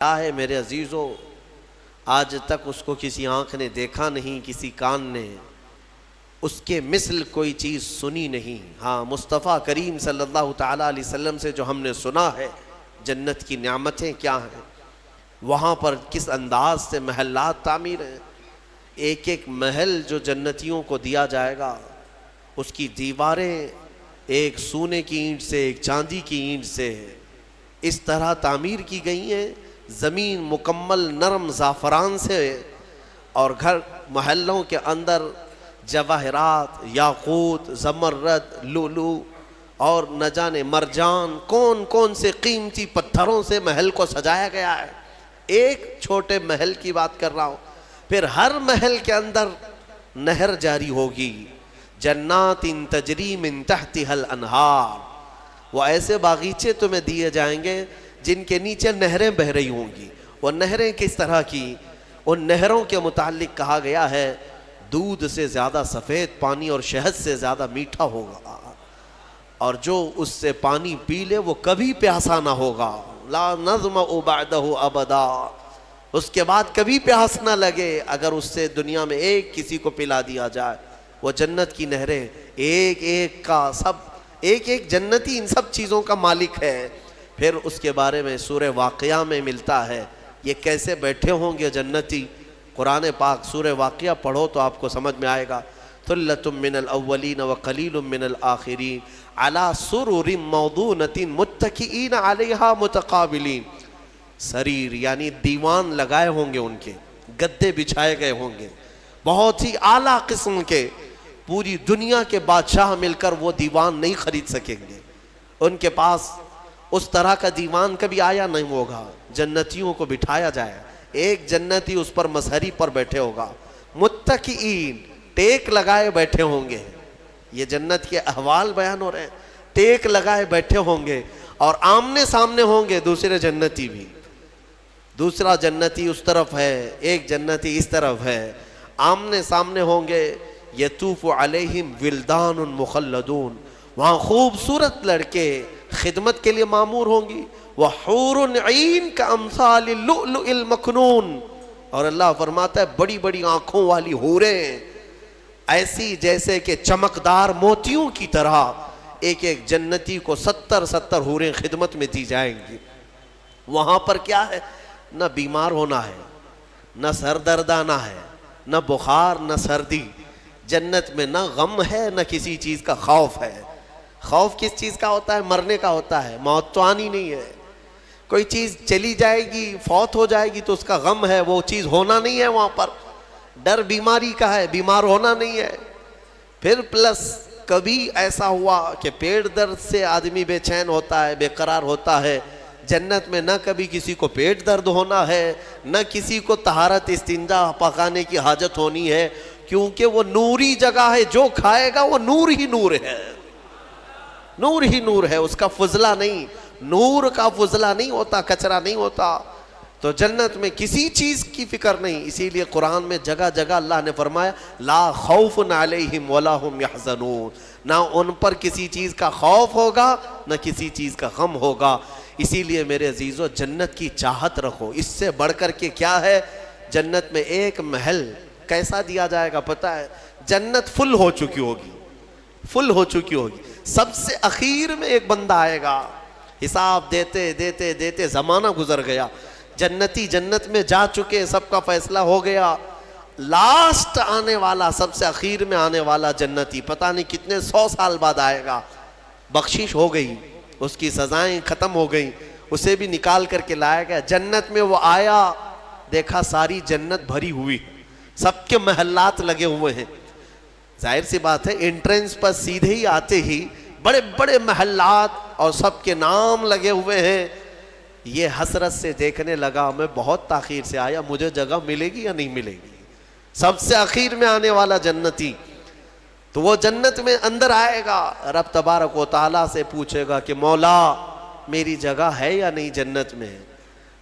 کیا ہے میرے عزیزو، آج تک اس کو کسی آنکھ نے دیکھا نہیں، کسی کان نے اس کے مثل کوئی چیز سنی نہیں۔ ہاں، مصطفیٰ کریم صلی اللہ تعالیٰ علیہ وسلم سے جو ہم نے سنا ہے جنت کی نعمتیں کیا ہیں، وہاں پر کس انداز سے محلات تعمیر ہیں۔ ایک ایک محل جو جنتیوں کو دیا جائے گا، اس کی دیواریں ایک سونے کی اینٹ سے، ایک چاندی کی اینٹ سے اس طرح تعمیر کی گئی ہیں، زمین مکمل نرم زعفران سے، اور گھر محلوں کے اندر جواہرات، یاقوت، زمرد، لؤلؤ اور نہ جانے مرجان، کون کون سے قیمتی پتھروں سے محل کو سجایا گیا ہے۔ ایک چھوٹے محل کی بات کر رہا ہوں، پھر ہر محل کے اندر نہر جاری ہوگی، جنات تجری من تحتها الانہار، وہ ایسے باغیچے تمہیں دیے جائیں گے جن کے نیچے نہریں بہہ رہی ہوں گی۔ وہ نہریں کس طرح کی؟ ان نہروں کے متعلق کہا گیا ہے دودھ سے زیادہ سفید پانی اور شہد سے زیادہ میٹھا ہوگا، اور جو اس سے پانی پی لے وہ کبھی پیاسا نہ ہوگا، لا نظمأ بعدہ ابدا، اس کے بعد کبھی پیاس نہ لگے اگر اس سے دنیا میں ایک کسی کو پلا دیا جائے۔ وہ جنت کی نہریں، ایک ایک کا سب، ایک ایک جنتی ان سب چیزوں کا مالک ہے۔ پھر اس کے بارے میں سورہ واقعہ میں ملتا ہے، یہ کیسے بیٹھے ہوں گے جنتی۔ قرآن پاک سورہ واقعہ پڑھو تو آپ کو سمجھ میں آئے گا۔ ثلۃ من الاولین وقلیل من الآخرین علی سرر موضونۃ متکئین علیہا متقابلین، سریر یعنی دیوان لگائے ہوں گے، ان کے گدے بچھائے گئے ہوں گے، بہت ہی اعلیٰ قسم کے، پوری دنیا کے بادشاہ مل کر وہ دیوان نہیں خرید سکیں گے، ان کے پاس اس طرح کا دیوان کبھی آیا نہیں ہوگا۔ جنتیوں کو بٹھایا جائے، ایک جنتی اس پر مظہری پر بیٹھے ہوگا، متکئین ٹیک لگائے بیٹھے ہوں گے۔ یہ جنت کے احوال بیان ہو رہے ہیں، ٹیک لگائے بیٹھے ہوں گے، اور آمنے سامنے ہوں گے دوسرے جنتی بھی، دوسرا جنتی اس طرف ہے، ایک جنتی اس طرف ہے، آمنے سامنے ہوں گے۔ یطوف علیہم ولدان مخلدون، وہاں خوبصورت لڑکے خدمت کے لیے معمور ہوں گی، وحور عین کامثال اللؤلؤ المکنون، اور اللہ فرماتا ہے بڑی بڑی آنکھوں والی حوریں ایسی جیسے کہ چمکدار موتیوں کی طرح، ایک ایک جنتی کو 70 حوریں خدمت میں دی جائیں گی۔ وہاں پر کیا ہے؟ نہ بیمار ہونا ہے، نہ سر درد آنا ہے، نہ بخار، نہ سردی۔ جنت میں نہ غم ہے، نہ کسی چیز کا خوف ہے۔ خوف کس چیز کا ہوتا ہے؟ مرنے کا ہوتا ہے، موت تو آنی نہیں ہے۔ کوئی چیز چلی جائے گی، فوت ہو جائے گی تو اس کا غم ہے، وہ چیز ہونا نہیں ہے وہاں پر۔ ڈر بیماری کا ہے، بیمار ہونا نہیں ہے۔ پھر پلس کبھی ایسا ہوا کہ پیٹ درد سے آدمی بے چین ہوتا ہے، بے قرار ہوتا ہے، جنت میں نہ کبھی کسی کو پیٹ درد ہونا ہے، نہ کسی کو طہارت استنجا پکانے کی حاجت ہونی ہے، کیونکہ وہ نوری جگہ ہے، جو کھائے گا وہ نور ہی نور ہے، نور ہی نور ہے، اس کا فضلہ نہیں، نور کا فضلہ نہیں ہوتا، کچرا نہیں ہوتا۔ تو جنت میں کسی چیز کی فکر نہیں، اسی لیے قرآن میں جگہ جگہ اللہ نے فرمایا لا خوف علیہم ولا ہم یحزنون، نہ ان پر کسی چیز کا خوف ہوگا، نہ کسی چیز کا غم ہوگا۔ اسی لیے میرے عزیزو جنت کی چاہت رکھو، اس سے بڑھ کر کے کیا ہے؟ جنت میں ایک محل کیسا دیا جائے گا پتہ ہے؟ جنت فل ہو چکی ہوگی، فل ہو چکی ہوگی، سب سے اخیر میں ایک بندہ آئے گا، حساب دیتے دیتے دیتے زمانہ گزر گیا، جنتی جنت میں جا چکے، سب کا فیصلہ ہو گیا، لاسٹ آنے والا، سب سے اخیر میں آنے والا جنتی پتہ نہیں کتنے 100 سال بعد آئے گا، بخشش ہو گئی، اس کی سزائیں ختم ہو گئی، اسے بھی نکال کر کے لایا گیا۔ جنت میں وہ آیا، دیکھا ساری جنت بھری ہوئی، سب کے محلات لگے ہوئے ہیں۔ ظاہر سی بات ہے انٹرنس پر سیدھے ہی آتے ہی بڑے بڑے محلات اور سب کے نام لگے ہوئے ہیں۔ یہ حسرت سے دیکھنے لگا، میں بہت تاخیر سے آیا، مجھے جگہ ملے گی یا نہیں ملے گی؟ سب سے اخیر میں آنے والا جنتی، تو وہ جنت میں اندر آئے گا، رب تبارک و تعالیٰ سے پوچھے گا کہ مولا میری جگہ ہے یا نہیں جنت میں؟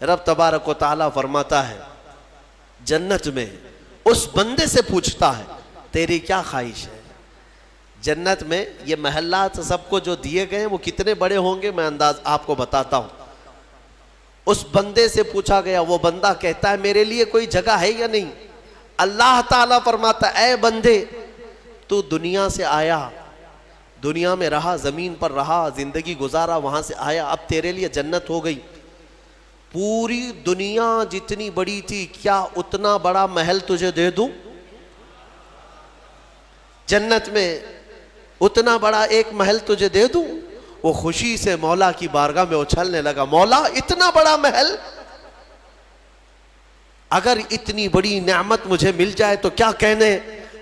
رب تبارک و تعالیٰ فرماتا ہے جنت میں اس بندے سے پوچھتا ہے تیری کیا خواہش ہے؟ جنت میں یہ محلات سب کو جو دیے گئے ہیں وہ کتنے بڑے ہوں گے، میں انداز آپ کو بتاتا ہوں۔ اس بندے سے پوچھا گیا، وہ بندہ کہتا ہے میرے لیے کوئی جگہ ہے یا نہیں؟ اللہ تعالیٰ فرماتا ہے اے بندے تو دنیا سے آیا، دنیا میں رہا، زمین پر رہا، زندگی گزارا، وہاں سے آیا، اب تیرے لیے جنت ہو گئی۔ پوری دنیا جتنی بڑی تھی، کیا اتنا بڑا محل تجھے دے دوں؟ جنت میں اتنا بڑا ایک محل تجھے دے دوں؟ وہ خوشی سے مولا کی بارگاہ میں اچھلنے لگا، مولا اتنا بڑا محل، اگر اتنی بڑی نعمت مجھے مل جائے تو کیا کہنے؟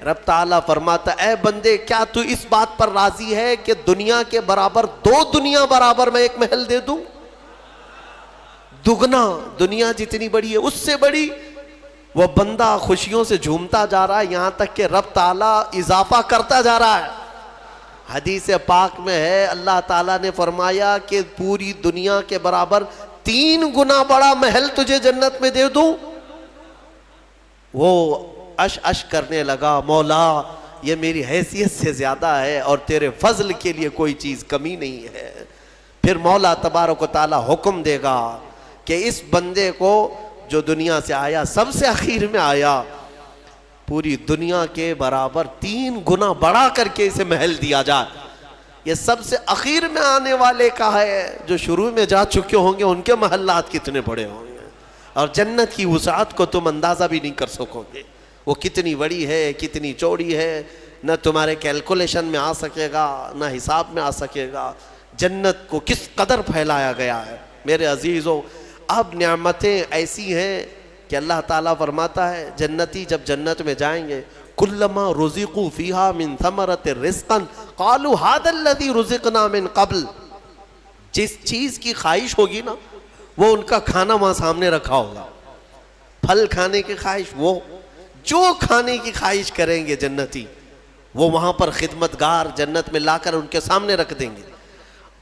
رب تعالیٰ فرماتا اے بندے کیا تو اس بات پر راضی ہے کہ دنیا کے برابر 2 دنیا برابر میں ایک محل دے دوں؟ دگنا، دنیا جتنی بڑی ہے اس سے بڑی۔ وہ بندہ خوشیوں سے جھومتا جا رہا ہے، یہاں تک کہ رب تعالیٰ اضافہ کرتا جا رہا ہے۔ حدیث پاک میں ہے اللہ تعالیٰ نے فرمایا کہ پوری دنیا کے برابر 3 گنا بڑا محل تجھے جنت میں دے دوں۔ وہ اش کرنے لگا، مولا یہ میری حیثیت سے زیادہ ہے اور تیرے فضل کے لیے کوئی چیز کمی نہیں ہے۔ پھر مولا تبارک و تعالی حکم دے گا کہ اس بندے کو جو دنیا سے آیا، سب سے اخیر میں آیا، پوری دنیا کے برابر 3 گنا بڑا کر کے اسے محل دیا جائے۔ یہ سب سے اخیر میں آنے والے کا ہے، جو شروع میں جا چکے ہوں گے ان کے محلات کتنے بڑے ہوں گے، اور جنت کی وسعت کو تم اندازہ بھی نہیں کر سکو گے، وہ کتنی بڑی ہے، کتنی چوڑی ہے، نہ تمہارے کیلکولیشن میں آ سکے گا، نہ حساب میں آ سکے گا۔ جنت کو کس قدر پھیلایا گیا ہے میرے عزیزوں۔ اب نعمتیں ایسی ہیں کہ اللہ تعالیٰ فرماتا ہے جنتی جب جنت میں جائیں گے، کلما رزقوا فیہا من ثمرۃ رزقا قالوا ھذا الذی رزقنا من قبل، جس چیز کی خواہش ہوگی نا وہ ان کا کھانا وہاں سامنے رکھا ہوگا۔ پھل کھانے کی خواہش، وہ جو کھانے کی خواہش کریں گے جنتی، وہ وہاں پر خدمتگار جنت میں لا کر ان کے سامنے رکھ دیں گے۔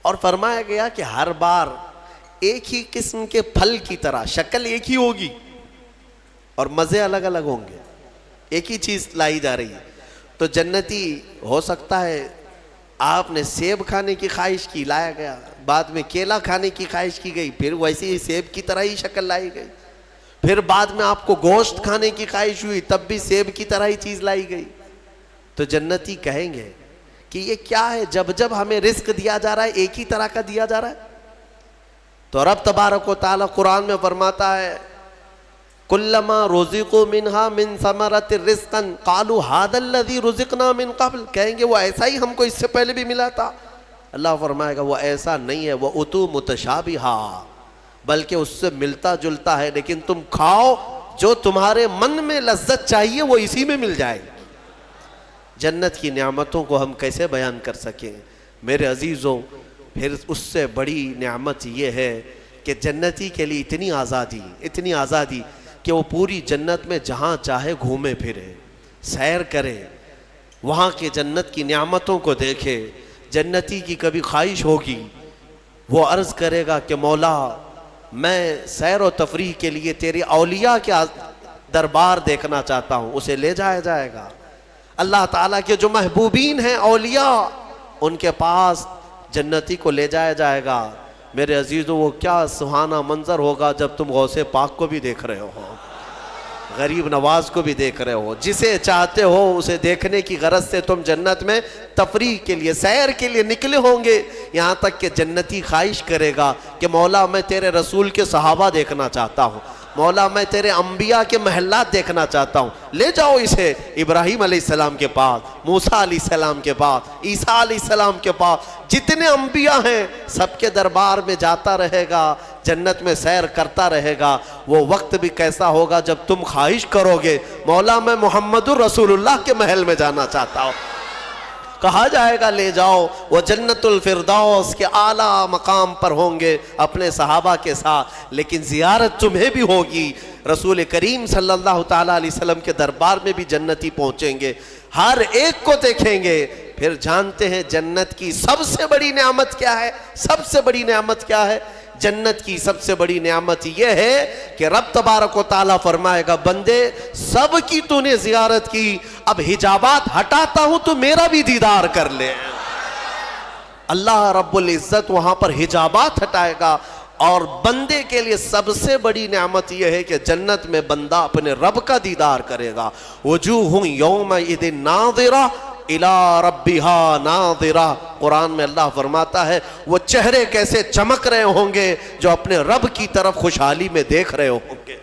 اور فرمایا گیا کہ ہر بار ایک ہی قسم کے پھل کی طرح شکل ایک ہی ہوگی اور مزے الگ الگ ہوں گے، ایک ہی چیز لائی جا رہی ہے۔ تو جنتی ہو سکتا ہے آپ نے سیب کھانے کی خواہش کی، لایا گیا، بعد میں کیلا کھانے کی خواہش کی گئی، پھر ویسے ہی سیب کی طرح ہی شکل لائی گئی، پھر بعد میں آپ کو گوشت کھانے کی خواہش ہوئی، تب بھی سیب کی طرح ہی چیز لائی گئی۔ تو جنتی کہیں گے کہ یہ کیا ہے، جب جب ہمیں رزق دیا جا رہا ہے ایک ہی طرح کا دیا جا رہا ہے۔ تو رب تبارک و تعالی قرآن میں فرماتا ہے کلما رزقوا منہا من ثمرۃ رزقا قالوا ھذا الذی رزقنا من قبل، کہیں گے وہ ایسا ہی ہم کو اس سے پہلے بھی ملا تھا۔ اللہ فرمائے گا وہ ایسا نہیں ہے، وہ اتو متشابہا، بلکہ اس سے ملتا جلتا ہے، لیکن تم کھاؤ جو تمہارے من میں لذت چاہیے وہ اسی میں مل جائے گی۔ جنت کی نعمتوں کو ہم کیسے بیان کر سکیں میرے عزیزوں۔ پھر اس سے بڑی نعمت یہ ہے کہ جنتی کے لیے اتنی آزادی کہ وہ پوری جنت میں جہاں چاہے گھومے پھرے، سیر کرے، وہاں کے جنت کی نعمتوں کو دیکھے۔ جنتی کی کبھی خواہش ہوگی، وہ عرض کرے گا کہ مولا میں سیر و تفریح کے لیے تیری اولیاء کے دربار دیکھنا چاہتا ہوں، اسے لے جایا جائے گا۔ اللہ تعالیٰ کے جو محبوبین ہیں اولیاء، ان کے پاس جنتی کو لے جایا جائے گا۔ میرے عزیزوں وہ کیا سہانا منظر ہوگا جب تم غوث پاک کو بھی دیکھ رہے ہو، غریب نواز کو بھی دیکھ رہے ہو، جسے چاہتے ہو اسے دیکھنے کی غرض سے تم جنت میں تفریح کے لیے، سیر کے لیے نکلے ہوں گے۔ یہاں تک کہ جنتی خواہش کرے گا کہ مولا میں تیرے رسول کے صحابہ دیکھنا چاہتا ہوں، مولا میں تیرے انبیاء کے محلات دیکھنا چاہتا ہوں، لے جاؤ اسے ابراہیم علیہ السلام کے پاس، موسیٰ علیہ السلام کے پاس، عیسیٰ علیہ السلام کے پاس، جتنے انبیاء ہیں سب کے دربار میں جاتا رہے گا، جنت میں سیر کرتا رہے گا۔ وہ وقت بھی کیسا ہوگا جب تم خواہش کرو گے مولا میں محمد الرسول اللہ کے محل میں جانا چاہتا ہوں، کہا جائے گا لے جاؤ۔ وہ جنت الفردوس کے اعلیٰ مقام پر ہوں گے اپنے صحابہ کے ساتھ، لیکن زیارت تمہیں بھی ہوگی۔ رسول کریم صلی اللہ تعالیٰ علیہ وسلم کے دربار میں بھی جنتی پہنچیں گے، ہر ایک کو دیکھیں گے۔ پھر جانتے ہیں جنت کی سب سے بڑی نعمت کیا ہے؟ سب سے بڑی نعمت کیا ہے؟ جنت کی سب سے بڑی نعمت یہ ہے کہ رب تبارک و تعالیٰ فرمائے گا بندے سب کی تو نے زیارت کی، اب حجابات ہٹاتا ہوں تو میرا بھی دیدار کر لے۔ اللہ رب العزت وہاں پر حجابات ہٹائے گا، اور بندے کے لیے سب سے بڑی نعمت یہ ہے کہ جنت میں بندہ اپنے رب کا دیدار کرے گا. وجوہ یومئذ ناظرہ الی ربہا ناظرہ. قرآن میں اللہ فرماتا ہے وہ چہرے کیسے چمک رہے ہوں گے جو اپنے رب کی طرف خوشحالی میں دیکھ رہے ہوں گے,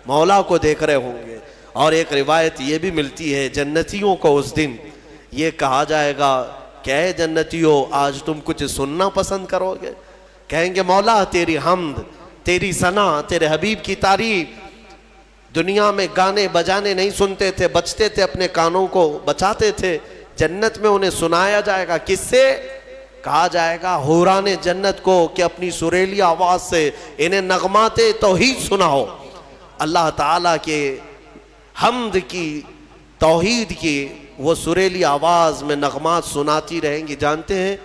مولا کو دیکھ رہے ہوں گے. اور ایک روایت یہ بھی ملتی ہے جنتیوں کو اس دن یہ کہا جائے گا کہ اے جنتیوں آج تم کچھ سننا پسند کرو گے؟ کہیں گے مولا تیری حمد, تیری ثنا, تیرے حبیب کی تعریف. دنیا میں گانے بجانے نہیں سنتے تھے, بچتے تھے, اپنے کانوں کو بچاتے تھے. جنت میں انہیں سنایا جائے گا. کس سے؟ کہا جائے گا حوران جنت کو کہ اپنی سریلی آواز سے انہیں نغمات توحید سناؤ. اللہ تعالیٰ کے حمد کی, توحید کی وہ سریلی آواز میں نغمات سناتی رہیں گی. جانتے ہیں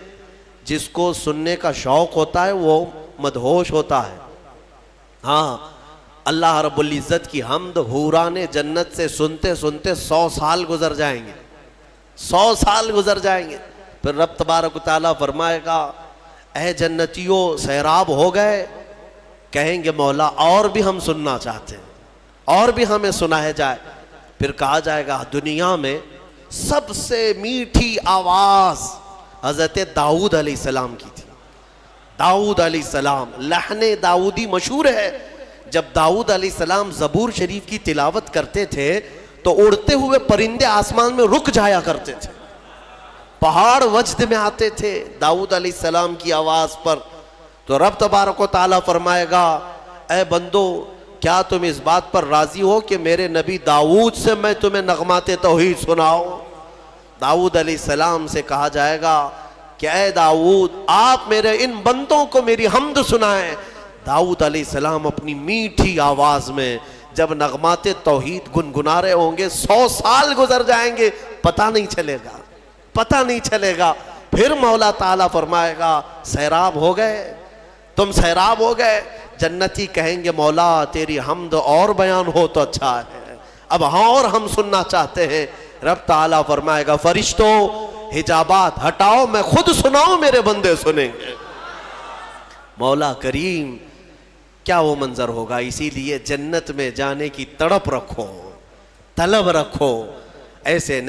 جس کو سننے کا شوق ہوتا ہے وہ مدہوش ہوتا ہے. ہاں اللہ رب العزت کی حمد حوران جنت سے سنتے سنتے 100 سال گزر جائیں گے, 100 سال گزر جائیں گے. پھر رب تبارک و تعالیٰ فرمائے گا اے جنتیوں سیراب ہو گئے؟ کہیں گے مولا اور بھی ہم سننا چاہتے ہیں, اور بھی ہمیں سنایا جائے. پھر کہا جائے گا دنیا میں سب سے میٹھی آواز حضرت داؤد علیہ السلام کی تھی. داؤد علیہ السلام, لحن داؤدی مشہور ہے. جب داؤد علیہ السلام زبور شریف کی تلاوت کرتے تھے تو اڑتے ہوئے پرندے آسمان میں رک جایا کرتے تھے, پہاڑ وجد میں آتے تھے داؤد علیہ السلام کی آواز پر. تو رب تبارک و تعالیٰ فرمائے گا اے بندو کیا تم اس بات پر راضی ہو کہ میرے نبی داؤد سے میں تمہیں نغمات توحید سناؤں؟ داؤد علیہ السلام سے کہا جائے گا کہ اے داؤد آپ میرے ان بندوں کو میری حمد سنائیں. داؤد علیہ السلام اپنی میٹھی آواز میں جب نغمات توحید گنگنا رہے ہوں گے 100 سال گزر جائیں گے, پتہ نہیں چلے گا, پتہ نہیں چلے گا. پھر مولا تعالیٰ فرمائے گا سیراب ہو گئے, تم سیراب ہو گئے. جنتی کہیں گے مولا تیری حمد اور بیان ہو تو اچھا ہے, اب ہاں اور ہم سننا چاہتے ہیں. رب تعالیٰ فرمائے گا فرشتوں حجابات ہٹاؤ, میں خود سناؤں میرے بندے سنیں گے. مولا کریم کیا وہ منظر ہوگا. اسی لیے جنت میں جانے کی تڑپ رکھو, طلب رکھو. ایسے